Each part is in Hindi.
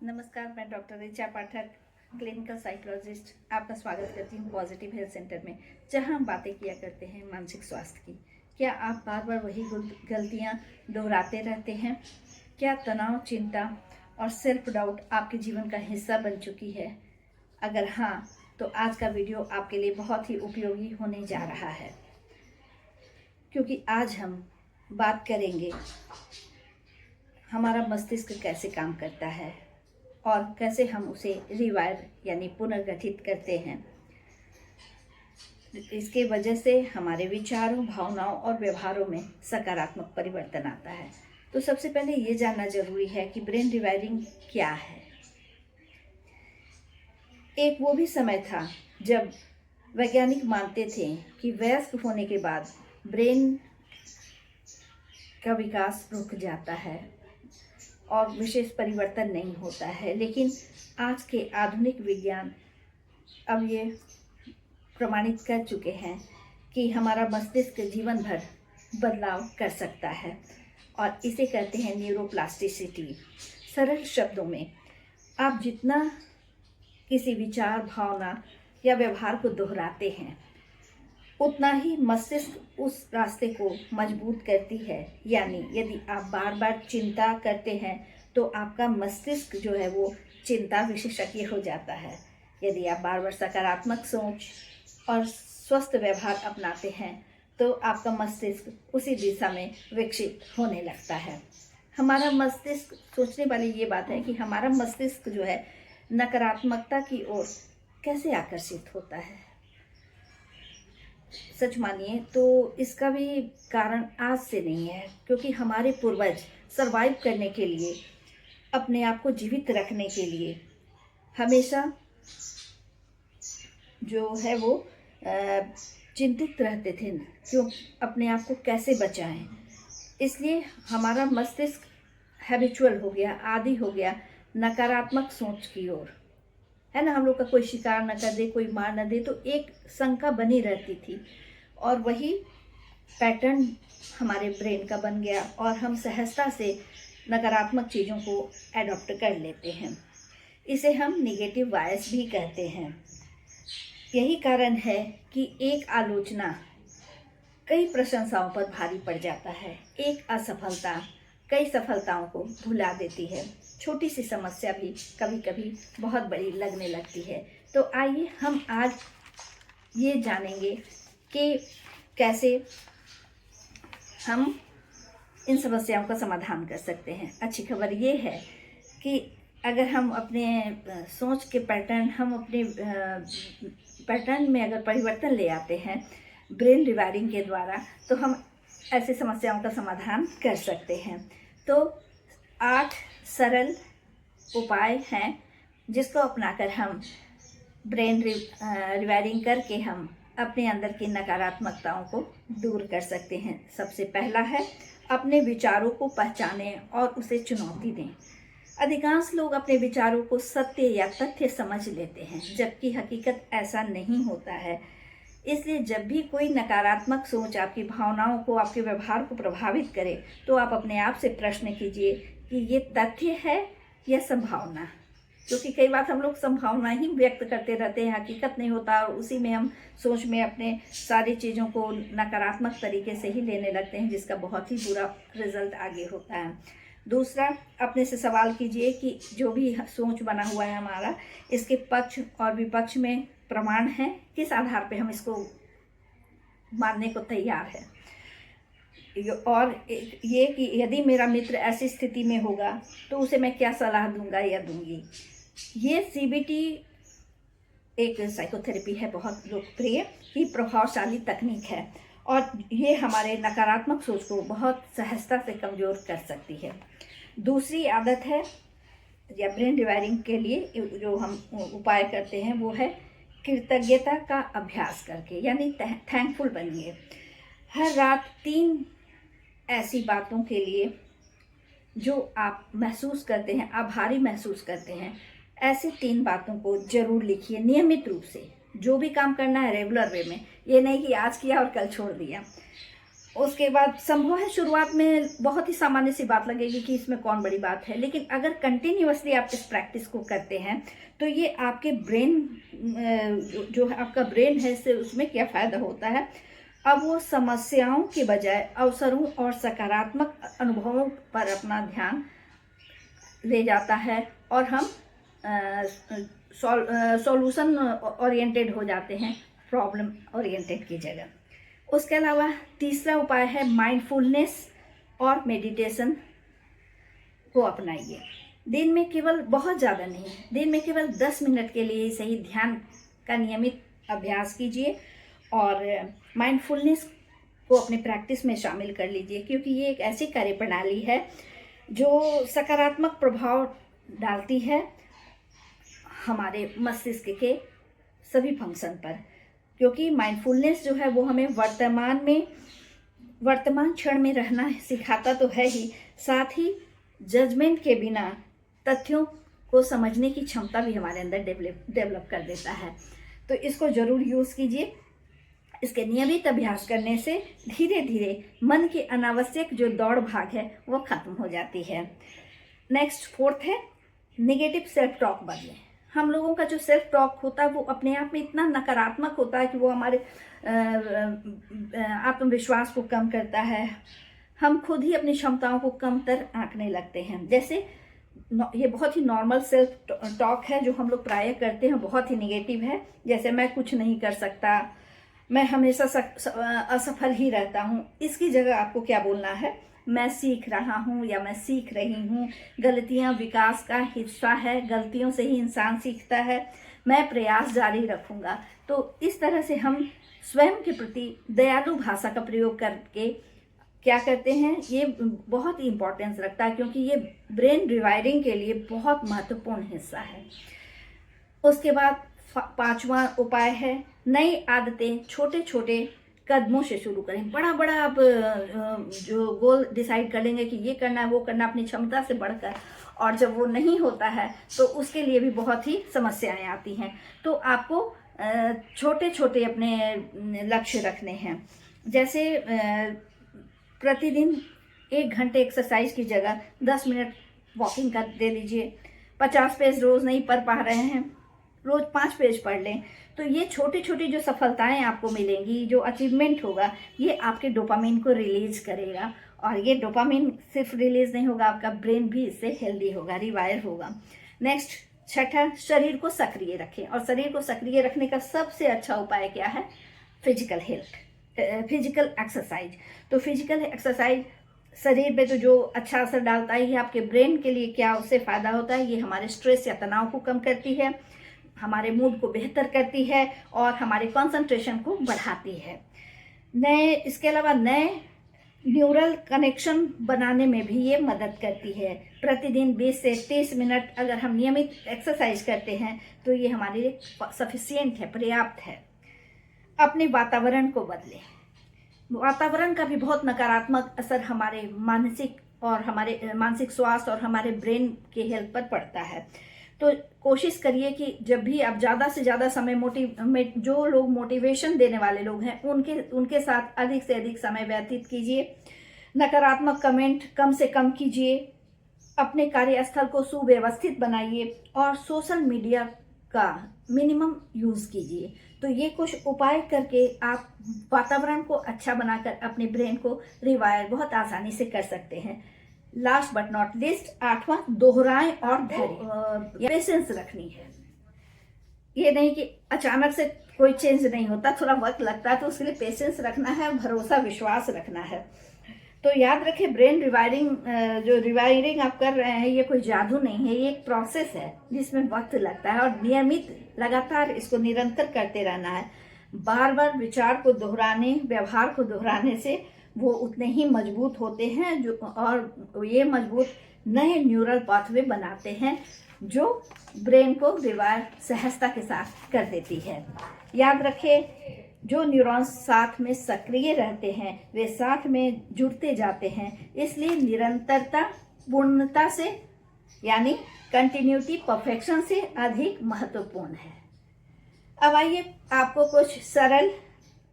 नमस्कार, मैं डॉक्टर ऋचा पाठक, क्लिनिकल साइकोलॉजिस्ट आपका स्वागत करती हूँ पॉजिटिव हेल्थ सेंटर में, जहाँ हम बातें किया करते हैं मानसिक स्वास्थ्य की। क्या आप बार बार वही गलतियाँ दोहराते रहते हैं? क्या तनाव, चिंता और सेल्फ डाउट आपके जीवन का हिस्सा बन चुकी है? अगर हाँ, तो आज का वीडियो आपके लिए बहुत ही उपयोगी होने जा रहा है, क्योंकि आज हम बात करेंगे हमारा मस्तिष्क कैसे काम करता है और कैसे हम उसे रिवायर यानी पुनर्गठित करते हैं। इसके वजह से हमारे विचारों, भावनाओं और व्यवहारों में सकारात्मक परिवर्तन आता है। तो सबसे पहले ये जानना जरूरी है कि ब्रेन रिवायरिंग क्या है। एक वो भी समय था जब वैज्ञानिक मानते थे कि वयस्क होने के बाद ब्रेन का विकास रुक जाता है और विशेष परिवर्तन नहीं होता है, लेकिन आज के आधुनिक विज्ञान अब ये प्रमाणित कर चुके हैं कि हमारा मस्तिष्क जीवन भर बदलाव कर सकता है और इसे कहते हैं न्यूरोप्लास्टिसिटी। सरल शब्दों में, आप जितना किसी विचार, भावना या व्यवहार को दोहराते हैं, उतना ही मस्तिष्क उस रास्ते को मजबूत करती है। यानी यदि आप बार बार चिंता करते हैं तो आपका मस्तिष्क जो है वो चिंता विशेषज्ञ हो जाता है। यदि आप बार बार सकारात्मक सोच और स्वस्थ व्यवहार अपनाते हैं तो आपका मस्तिष्क उसी दिशा में विकसित होने लगता है। हमारा मस्तिष्क, सोचने वाली ये बात है कि हमारा मस्तिष्क जो है नकारात्मकता की ओर कैसे आकर्षित होता है। सच मानिए तो इसका भी कारण आज से नहीं है, क्योंकि हमारे पूर्वज सरवाइव करने के लिए, अपने आप को जीवित रखने के लिए हमेशा जो है वो चिंतित रहते थे, क्यों, अपने आप को कैसे बचाएं। इसलिए हमारा मस्तिष्क हैबिचुअल हो गया, आदी हो गया नकारात्मक सोच की ओर, है ना। हम लोग का कोई शिकार न कर दे, कोई मार न दे, तो एक शंका बनी रहती थी और वही पैटर्न हमारे ब्रेन का बन गया और हम सहजता से नकारात्मक चीज़ों को एडॉप्ट कर लेते हैं। इसे हम निगेटिव बायस भी कहते हैं। यही कारण है कि एक आलोचना कई प्रशंसाओं पर भारी पड़ जाता है। एक असफलता कई सफलताओं को भुला देती है। छोटी सी समस्या भी कभी कभी बहुत बड़ी लगने लगती है। तो आइए हम आज ये जानेंगे कि कैसे हम इन समस्याओं का समाधान कर सकते हैं। अच्छी खबर ये है कि अगर हम अपने सोच के पैटर्न, हम अपने पैटर्न में अगर परिवर्तन ले आते हैं ब्रेन रिवायरिंग के द्वारा, तो हम ऐसे समस्याओं का समाधान कर सकते हैं। तो 8 सरल उपाय हैं जिसको अपनाकर हम ब्रेन रिवायरिंग करके हम अपने अंदर की नकारात्मकताओं को दूर कर सकते हैं। सबसे पहला है, अपने विचारों को पहचानें और उसे चुनौती दें। अधिकांश लोग अपने विचारों को सत्य या तथ्य समझ लेते हैं, जबकि हकीकत ऐसा नहीं होता है। इसलिए जब भी कोई नकारात्मक सोच आपकी भावनाओं को, आपके व्यवहार को प्रभावित करे, तो आप अपने आप से प्रश्न कीजिए कि ये तथ्य है या संभावना। क्योंकि कई बार हम लोग संभावना ही व्यक्त करते रहते हैं, हकीकत नहीं होता, और उसी में हम सोच में अपने सारी चीज़ों को नकारात्मक तरीके से ही लेने लगते हैं, जिसका बहुत ही बुरा रिजल्ट आगे होता है। दूसरा, अपने से सवाल कीजिए कि जो भी सोच बना हुआ है हमारा, इसके पक्ष और विपक्ष में प्रमाण है, किस आधार पे हम इसको मानने को तैयार है। और ये कि यदि मेरा मित्र ऐसी स्थिति में होगा तो उसे मैं क्या सलाह दूंगा या दूंगी। ये सीबीटी एक साइकोथेरेपी है, बहुत लोकप्रिय ही प्रभावशाली तकनीक है और ये हमारे नकारात्मक सोच को बहुत सहजता से कमज़ोर कर सकती है। दूसरी आदत है या ब्रेन रिवायरिंग के लिए जो हम उपाय करते हैं वो है कृतज्ञता का अभ्यास करके, यानी थैंकफुल बनिए। हर रात 3 ऐसी बातों के लिए जो आप महसूस करते हैं, आभारी महसूस करते हैं, ऐसी 3 बातों को जरूर लिखिए नियमित रूप से। जो भी काम करना है रेगुलर वे में, ये नहीं कि आज किया और कल छोड़ दिया। उसके बाद संभव है शुरुआत में बहुत ही सामान्य सी बात लगेगी कि इसमें कौन बड़ी बात है, लेकिन अगर कंटिन्यूअसली आप इस प्रैक्टिस को करते हैं तो ये आपके ब्रेन, जो आपका ब्रेन है, इससे उसमें क्या फ़ायदा होता है। अब वो समस्याओं के बजाय अवसरों और सकारात्मक अनुभवों पर अपना ध्यान ले जाता है और हम सॉल्यूशन ओरिएंटेड हो जाते हैं, प्रॉब्लम ओरिएंटेड की जगह। उसके अलावा तीसरा उपाय है माइंडफुलनेस और मेडिटेशन को अपनाइए। दिन में केवल, बहुत ज़्यादा नहीं, दिन में केवल 10 मिनट के लिए सही ध्यान का नियमित अभ्यास कीजिए और माइंडफुलनेस को अपने प्रैक्टिस में शामिल कर लीजिए, क्योंकि ये एक ऐसी कार्यप्रणाली है जो सकारात्मक प्रभाव डालती है हमारे मस्तिष्क के सभी फंक्शन पर। क्योंकि माइंडफुलनेस जो है वो हमें वर्तमान क्षण में रहना सिखाता तो है ही, साथ ही जजमेंट के बिना तथ्यों को समझने की क्षमता भी हमारे अंदर डेवलप कर देता है। तो इसको ज़रूर यूज़ कीजिए। इसके नियमित अभ्यास करने से धीरे धीरे मन की अनावश्यक जो दौड़ भाग है वो खत्म हो जाती है। नेक्स्ट, फोर्थ है नेगेटिव सेल्फ टॉक बदलें। हम लोगों का जो सेल्फ टॉक होता है वो अपने आप में इतना नकारात्मक होता है कि वो हमारे आत्मविश्वास को कम करता है। हम खुद ही अपनी क्षमताओं को कमतर आंकने लगते हैं। जैसे ये बहुत ही नॉर्मल सेल्फ टॉक है जो हम लोग प्राय करते हैं, बहुत ही नेगेटिव है। जैसे मैं कुछ नहीं कर सकता, मैं हमेशा असफल ही रहता हूँ। इसकी जगह आपको क्या बोलना है, मैं सीख रहा हूँ या मैं सीख रही हूँ, गलतियाँ विकास का हिस्सा है, गलतियों से ही इंसान सीखता है, मैं प्रयास जारी रखूँगा। तो इस तरह से हम स्वयं के प्रति दयालु भाषा का प्रयोग करके क्या करते हैं, ये बहुत ही इम्पोर्टेंस रखता है, क्योंकि ये ब्रेन रिवायरिंग के लिए बहुत महत्वपूर्ण हिस्सा है। उसके बाद 5वां उपाय है नई आदतें छोटे छोटे कदमों से शुरू करें। बड़ा बड़ा आप जो गोल डिसाइड कर लेंगे कि ये करना है वो करना अपनी क्षमता से बढ़कर, और जब वो नहीं होता है तो उसके लिए भी बहुत ही समस्याएं आती हैं। तो आपको छोटे छोटे अपने लक्ष्य रखने हैं। जैसे प्रतिदिन 1 घंटे एक्सरसाइज की जगह 10 मिनट वॉकिंग कर दे लीजिए। 50 पेज रोज़ नहीं पढ़ पा रहे हैं, रोज़ 5 पेज पढ़ लें। तो ये छोटी छोटी जो सफलताएं आपको मिलेंगी, जो अचीवमेंट होगा, ये आपके डोपामिन को रिलीज करेगा। और ये डोपामिन सिर्फ रिलीज नहीं होगा, आपका ब्रेन भी इससे हेल्दी होगा, रिवायर होगा। नेक्स्ट, छठा, शरीर को सक्रिय रखें। और शरीर को सक्रिय रखने का सबसे अच्छा उपाय क्या है, फिजिकल एक्सरसाइज। तो फिजिकल एक्सरसाइज शरीर पे तो जो अच्छा असर डालता है, ये आपके ब्रेन के लिए क्या उससे फ़ायदा होता है, ये हमारे स्ट्रेस या तनाव को कम करती है, हमारे मूड को बेहतर करती है और हमारे कंसंट्रेशन को बढ़ाती है। इसके अलावा नए न्यूरल कनेक्शन बनाने में भी ये मदद करती है। प्रतिदिन 20 से 30 मिनट अगर हम नियमित एक्सरसाइज करते हैं तो ये हमारे लिए सफिशिएंट है, पर्याप्त है। अपने वातावरण को बदलें। वातावरण का भी बहुत नकारात्मक असर हमारे मानसिक स्वास्थ्य और हमारे ब्रेन के हेल्थ पर पड़ता है। तो कोशिश करिए कि जब भी आप ज़्यादा से ज़्यादा समय जो लोग मोटिवेशन देने वाले लोग हैं उनके साथ अधिक से अधिक समय व्यतीत कीजिए। नकारात्मक कमेंट कम से कम कीजिए। अपने कार्यस्थल को सुव्यवस्थित बनाइए और सोशल मीडिया का मिनिमम यूज़ कीजिए। तो ये कुछ उपाय करके आप वातावरण को अच्छा बनाकर अपने ब्रेन को रिवायर बहुत आसानी से कर सकते हैं। लास्ट बट नॉट लिस्ट, 8वां, दोहराएं और धैर्य, पेशेंस रखनी है। ये नहीं कि अचानक से कोई चेंज नहीं होता, थोड़ा वक्त लगता है, तो उसके लिए पेशेंस रखना है, भरोसा विश्वास रखना है। तो याद रखें, ब्रेन जो रिवायरिंग आप कर रहे हैं, ये कोई जादू नहीं है, ये एक प्रोसेस है जिसमें वक्त लगता है और नियमित लगातार इसको निरंतर करते रहना है। बार बार विचार को दोहराने, व्यवहार को दोहराने से वो उतने ही मजबूत होते हैं और ये मजबूत नए न्यूरल पाथवे बनाते हैं जो ब्रेन को रिवायर सहजता के साथ कर देती है। याद रखें, जो न्यूरॉन्स साथ में सक्रिय रहते हैं वे साथ में जुड़ते जाते हैं, इसलिए निरंतरता पूर्णता से यानी कंटिन्यूटी परफेक्शन से अधिक महत्वपूर्ण है। अब आइए आपको कुछ सरल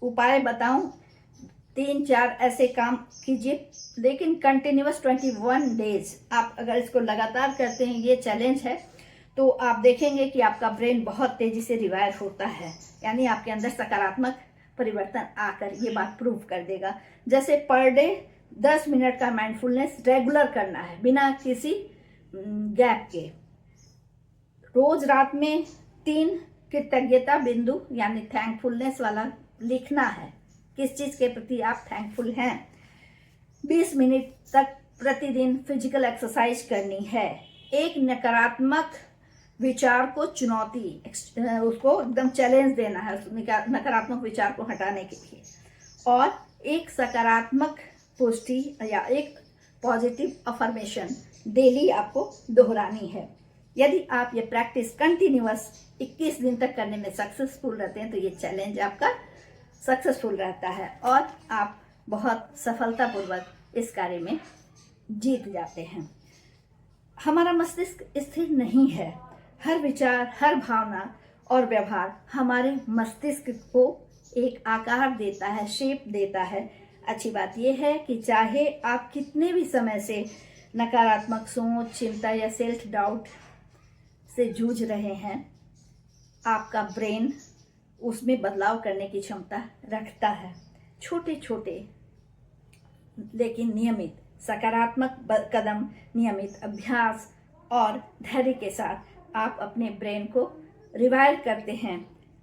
उपाय बताऊं 3-4 ऐसे काम कीजिए, लेकिन कंटिन्यूअस 21 डेज आप अगर इसको लगातार करते हैं, ये चैलेंज है, तो आप देखेंगे कि आपका ब्रेन बहुत तेजी से रिवायर होता है, यानी आपके अंदर सकारात्मक परिवर्तन आकर ये बात प्रूव कर देगा। जैसे पर डे 10 मिनट का माइंडफुलनेस रेगुलर करना है बिना किसी गैप के। रोज रात में 3 कृतज्ञता बिंदु यानी थैंकफुलनेस वाला लिखना है, किस चीज के प्रति आप थैंकफुल हैं। 20 मिनट तक प्रतिदिन फिजिकल एक्सरसाइज करनी है। एक नकारात्मक विचार को चुनौती, उसको एकदम चैलेंज देना है उस नकारात्मक विचार को हटाने के लिए, और एक सकारात्मक पुष्टि या एक पॉजिटिव अफर्मेशन डेली आपको दोहरानी है। यदि आप ये प्रैक्टिस कंटिन्यूअस 21 दिन तक करने में सक्सेसफुल रहते हैं तो ये चैलेंज आपका सक्सेसफुल रहता है और आप बहुत सफलतापूर्वक इस कार्य में जीत जाते हैं। हमारा मस्तिष्क स्थिर नहीं है। हर विचार, हर भावना और व्यवहार हमारे मस्तिष्क को एक आकार देता है, शेप देता है। अच्छी बात यह है कि चाहे आप कितने भी समय से नकारात्मक सोच, चिंता या सेल्फ डाउट से जूझ रहे हैं, आपका ब्रेन उसमें बदलाव करने की क्षमता रखता है। छोटे छोटे लेकिन नियमित सकारात्मक कदम, नियमित अभ्यास और धैर्य के साथ आप अपने ब्रेन को रिवायर करते हैं,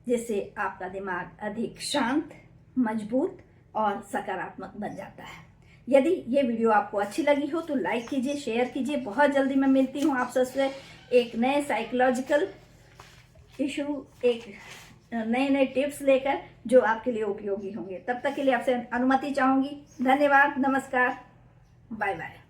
जिससे आपका दिमाग अधिक शांत, मजबूत और सकारात्मक बन जाता है। यदि ये वीडियो आपको अच्छी लगी हो तो लाइक कीजिए, शेयर कीजिए। बहुत जल्दी मैं मिलती हूँ आप सबसे एक नए साइकोलॉजिकल इशू, एक नए टिप्स लेकर जो आपके लिए उपयोगी होंगे। तब तक के लिए आपसे अनुमति चाहूँगी। धन्यवाद, नमस्कार, बाय बाय।